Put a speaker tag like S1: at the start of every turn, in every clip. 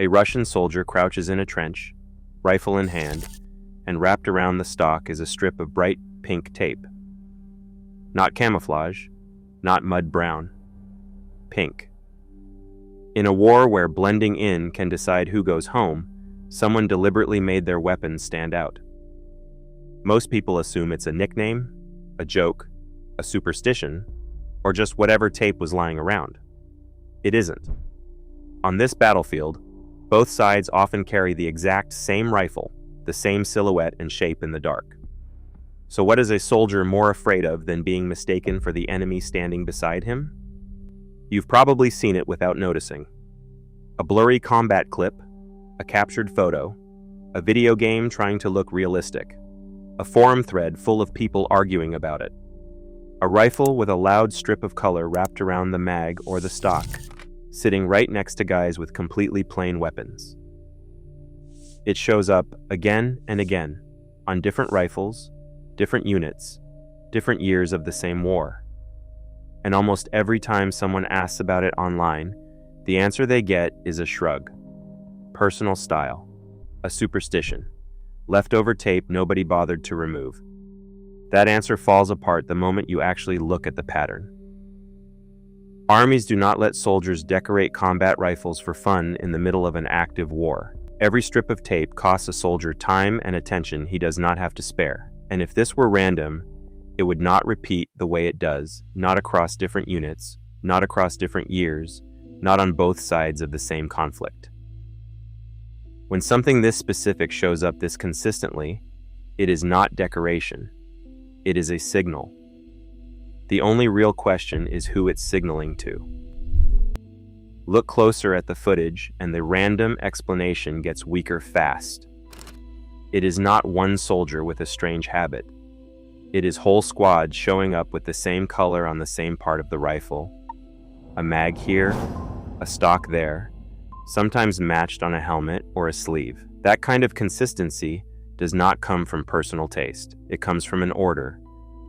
S1: A Russian soldier crouches in a trench, rifle in hand, and wrapped around the stock is a strip of bright pink tape. Not camouflage, not mud brown. Pink. In a war where blending in can decide who goes home, someone deliberately made their weapons stand out. Most people assume it's a nickname, a joke, a superstition, or just whatever tape was lying around. It isn't. On this battlefield, both sides often carry the exact same rifle, the same silhouette and shape in the dark. So what is a soldier more afraid of than being mistaken for the enemy standing beside him? You've probably seen it without noticing. A blurry combat clip, a captured photo, a video game trying to look realistic, a forum thread full of people arguing about it, a rifle with a loud strip of color wrapped around the mag or the stock, sitting right next to guys with completely plain weapons. It shows up again and again on different rifles, different units, different years of the same war. And almost every time someone asks about it online, the answer they get is a shrug, personal style, a superstition, leftover tape nobody bothered to remove. That answer falls apart the moment you actually look at the pattern. Armies do not let soldiers decorate combat rifles for fun in the middle of an active war. Every strip of tape costs a soldier time and attention he does not have to spare. And if this were random, it would not repeat the way it does, not across different units, not across different years, not on both sides of the same conflict. When something this specific shows up this consistently, it is not decoration. It is a signal. The only real question is who it's signaling to. Look closer at the footage and the random explanation gets weaker fast. It is not one soldier with a strange habit. It is whole squads showing up with the same color on the same part of the rifle. A mag here, a stock there, sometimes matched on a helmet or a sleeve. That kind of consistency does not come from personal taste. It comes from an order,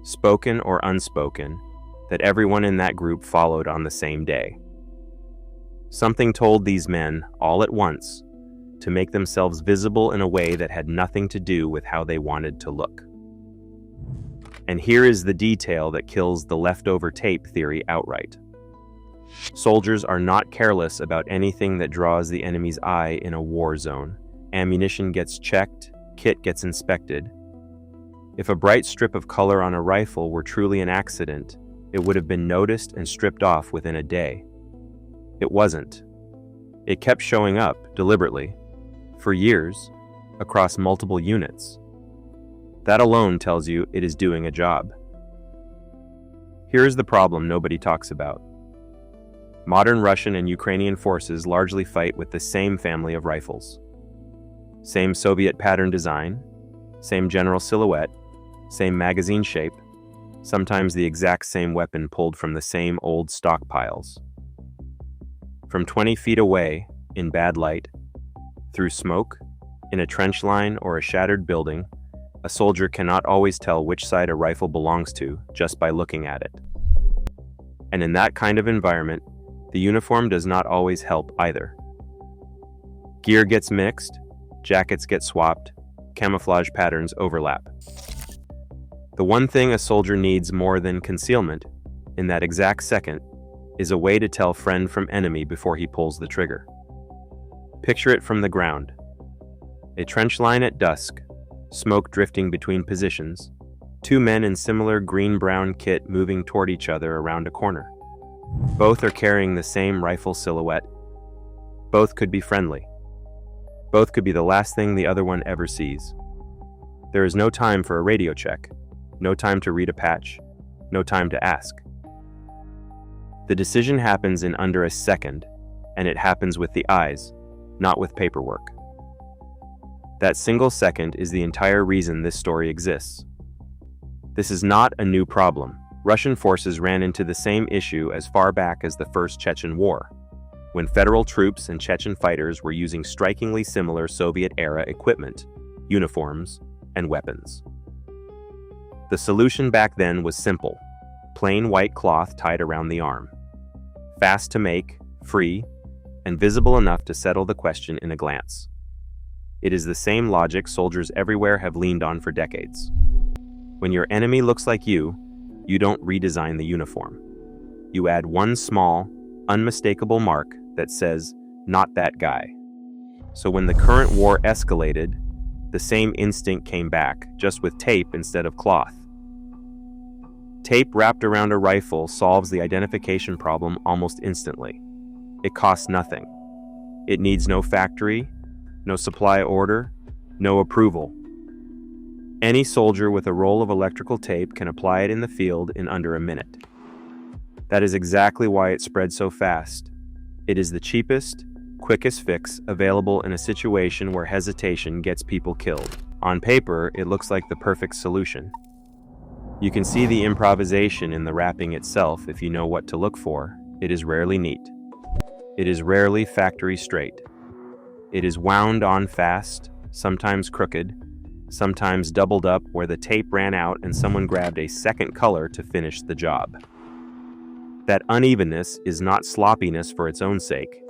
S1: spoken or unspoken, that everyone in that group followed on the same day. Something told these men, all at once, to make themselves visible in a way that had nothing to do with how they wanted to look. And here is the detail that kills the leftover tape theory outright. Soldiers are not careless about anything that draws the enemy's eye in a war zone. Ammunition gets checked, kit gets inspected. If a bright strip of color on a rifle were truly an accident, it would have been noticed and stripped off within a day. It wasn't. It kept showing up, deliberately, for years, across multiple units. That alone tells you it is doing a job. Here is the problem nobody talks about. Modern Russian and Ukrainian forces largely fight with the same family of rifles. Same Soviet pattern design, same general silhouette, same magazine shape, sometimes the exact same weapon pulled from the same old stockpiles. From 20 feet away, in bad light, through smoke, in a trench line or a shattered building, a soldier cannot always tell which side a rifle belongs to just by looking at it. And in that kind of environment, the uniform does not always help either. Gear gets mixed, jackets get swapped, camouflage patterns overlap. The one thing a soldier needs more than concealment, in that exact second, is a way to tell friend from enemy before he pulls the trigger. Picture it from the ground. A trench line at dusk, smoke drifting between positions, two men in similar green-brown kit moving toward each other around a corner. Both are carrying the same rifle silhouette. Both could be friendly. Both could be the last thing the other one ever sees. There is no time for a radio check, no time to read a patch, no time to ask. The decision happens in under a second, and it happens with the eyes, not with paperwork. That single second is the entire reason this story exists. This is not a new problem. Russian forces ran into the same issue as far back as the First Chechen War, when federal troops and Chechen fighters were using strikingly similar Soviet-era equipment, uniforms, and weapons. The solution back then was simple: plain white cloth tied around the arm. Fast to make, free, and visible enough to settle the question in a glance. It is the same logic soldiers everywhere have leaned on for decades. When your enemy looks like you don't redesign the uniform. You add one small, unmistakable mark that says, "Not that guy." So when the current war escalated, the same instinct came back, just with tape instead of cloth. Tape wrapped around a rifle solves the identification problem almost instantly. It costs nothing. It needs no factory, no supply order, no approval. Any soldier with a roll of electrical tape can apply it in the field in under a minute. That is exactly why it spread so fast. It is the cheapest, quickest fix available in a situation where hesitation gets people killed. On paper, it looks like the perfect solution. You can see the improvisation in the wrapping itself if you know what to look for. It is rarely neat. It is rarely factory straight. It is wound on fast, sometimes crooked, sometimes doubled up where the tape ran out and someone grabbed a second color to finish the job. That unevenness is not sloppiness for its own sake.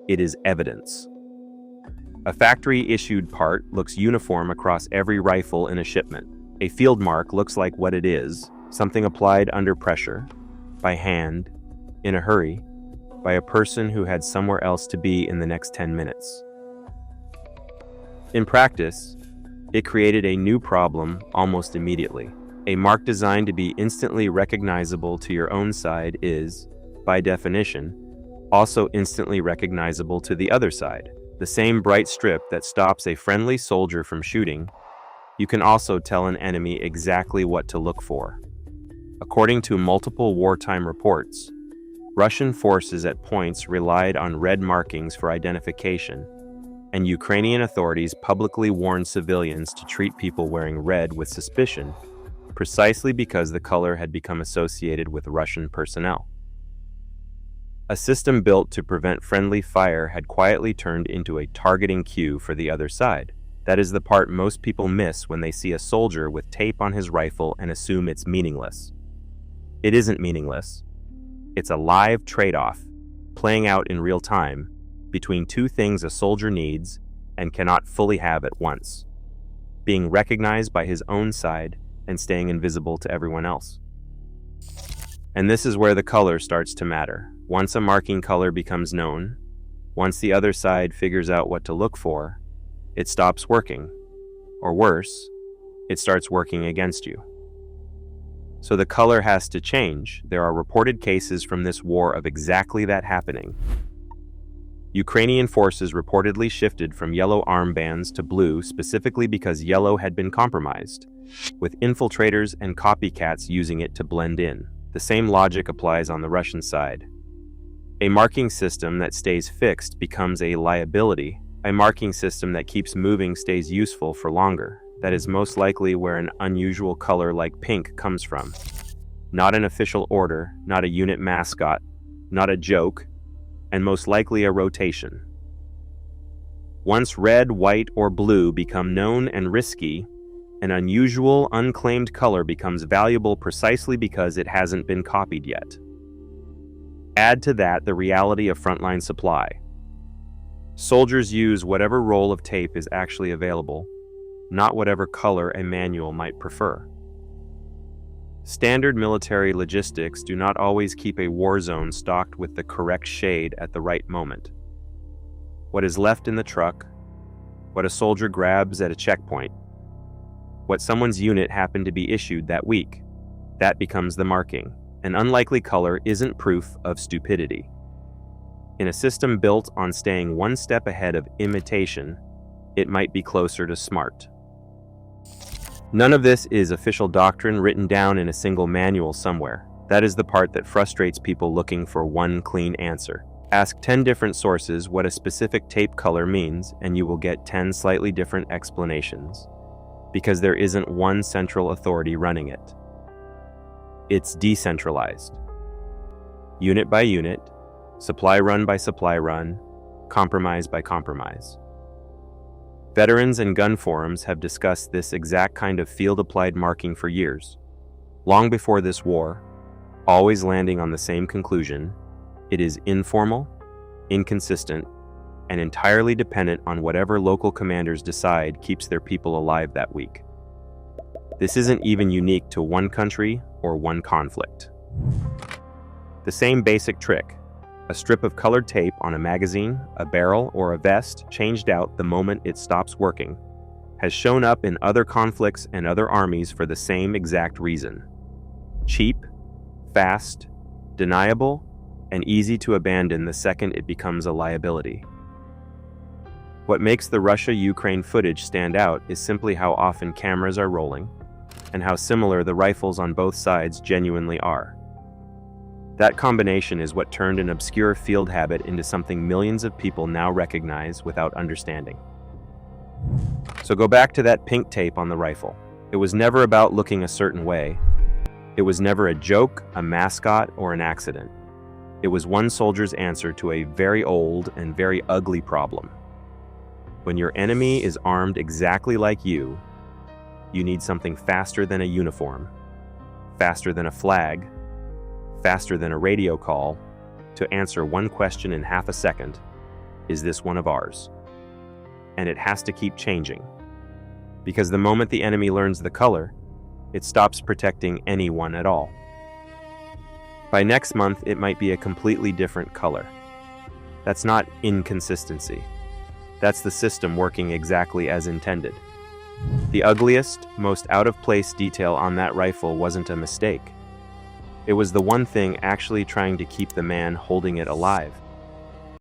S1: It is evidence. A factory-issued part looks uniform across every rifle in a shipment. A field mark looks like what it is, something applied under pressure, by hand, in a hurry, by a person who had somewhere else to be in the next 10 minutes. In practice, it created a new problem almost immediately. A mark designed to be instantly recognizable to your own side is, by definition, also instantly recognizable to the other side. The same bright strip that stops a friendly soldier from shooting, you can also tell an enemy exactly what to look for. According to multiple wartime reports, Russian forces at points relied on red markings for identification, and Ukrainian authorities publicly warned civilians to treat people wearing red with suspicion, precisely because the color had become associated with Russian personnel. A system built to prevent friendly fire had quietly turned into a targeting cue for the other side. That is the part most people miss when they see a soldier with tape on his rifle and assume it's meaningless. It isn't meaningless. It's a live trade-off, playing out in real time, between two things a soldier needs and cannot fully have at once: being recognized by his own side and staying invisible to everyone else. And this is where the color starts to matter. Once a marking color becomes known, once the other side figures out what to look for, it stops working. Or worse, it starts working against you. So the color has to change. There are reported cases from this war of exactly that happening. Ukrainian forces reportedly shifted from yellow armbands to blue specifically because yellow had been compromised, with infiltrators and copycats using it to blend in. The same logic applies on the Russian side. A marking system that stays fixed becomes a liability. A marking system that keeps moving stays useful for longer. That is most likely where an unusual color like pink comes from. Not an official order, not a unit mascot, not a joke, and most likely a rotation. Once red, white, or blue become known and risky, an unusual, unclaimed color becomes valuable precisely because it hasn't been copied yet. Add to that the reality of frontline supply. Soldiers use whatever roll of tape is actually available, not whatever color a manual might prefer. Standard military logistics do not always keep a war zone stocked with the correct shade at the right moment. What is left in the truck, what a soldier grabs at a checkpoint, what someone's unit happened to be issued that week, that becomes the marking. An unlikely color isn't proof of stupidity. In a system built on staying one step ahead of imitation, it might be closer to smart. None of this is official doctrine written down in a single manual somewhere. That is the part that frustrates people looking for one clean answer. Ask 10 different sources what a specific tape color means, and you will get 10 slightly different explanations, because there isn't one central authority running it. It's decentralized. Unit by unit, supply run by supply run, compromise by compromise. Veterans and gun forums have discussed this exact kind of field-applied marking for years. Long before this war, always landing on the same conclusion: it is informal, inconsistent, and entirely dependent on whatever local commanders decide keeps their people alive that week. This isn't even unique to one country or one conflict. The same basic trick, a strip of colored tape on a magazine, a barrel, or a vest changed out the moment it stops working, has shown up in other conflicts and other armies for the same exact reason. Cheap, fast, deniable, and easy to abandon the second it becomes a liability. What makes the Russia-Ukraine footage stand out is simply how often cameras are rolling, and how similar the rifles on both sides genuinely are. That combination is what turned an obscure field habit into something millions of people now recognize without understanding. So go back to that pink tape on the rifle. It was never about looking a certain way. It was never a joke, a mascot, or an accident. It was one soldier's answer to a very old and very ugly problem. When your enemy is armed exactly like you need something faster than a uniform, faster than a flag, faster than a radio call, to answer one question in half a second: is this one of ours? And it has to keep changing. Because the moment the enemy learns the color, it stops protecting anyone at all. By next month, it might be a completely different color. That's not inconsistency. That's the system working exactly as intended. The ugliest, most out-of-place detail on that rifle wasn't a mistake. It was the one thing actually trying to keep the man holding it alive.